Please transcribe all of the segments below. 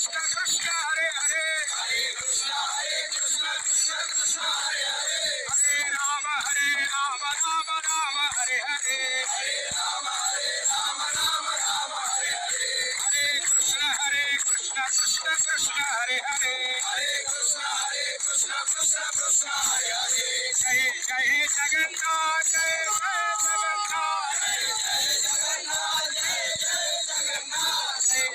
कृष्ण कृष्ण हरे हरे हरे कृष्ण कृष्ण हरे हरे हरे राम राम राम हरे हरे राम राम हरे हरे हरे कृष्ण कृष्ण कृष्ण हरे हरे कृष्ण कृष्ण हरे हरे जय जय जगन्नाथ जय जय जगन्नाथ जय जय जगन्नाथ जय जय जगन्नाथ जय जय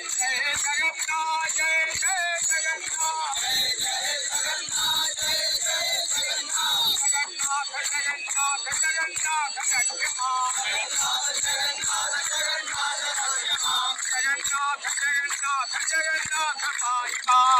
जगन्नाथ जय जय जगन्नाथ जय जय जगन्नाथ जय जय जगन्नाथ जगन्नाथ जगन्नाथ जगन्नाथ जगन्नाथ जगन्नाथ जगन्नाथ जगन्नाथ पाहि मां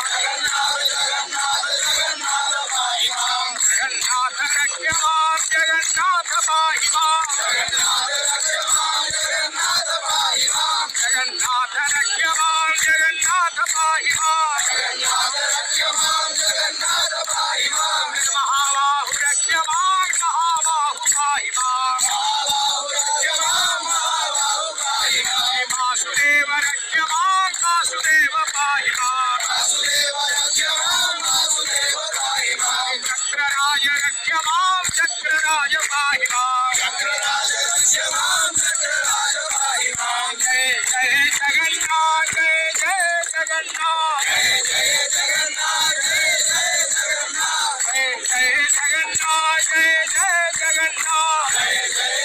जगन्नाथ पाहि मां जगन्नाथ रक्ष मां जगन्नाथ पाहि मां जगन्नाथ रक्ष मां जगन्नाथ पाहि मां जगन्नाथ रक्ष मां जगन्नाथ पाहि मां जगन्नाथ रक्ष मां जगन्नाथ पाहि मां महाबाहु रक्ष मां महाबाहु पाहि मां महाबाहु रक्ष मां महाबाहु पाहि मां वासुदेव रक्ष मां वासुदेव पाहि मां वासुदेव रक्ष मां वासुदेव पाहि मां चक्रराज रक्ष मां चक्रराज पाहि मां चक्रराज रक्ष मां चक्रराज पाहि मां जय जय जगन्नाथ जय जय जगन्नाथ जय जय जगन्नाथ जय जय जगन्नाथ जय जय जगन्नाथ जय जय जगन्नाथ जय जय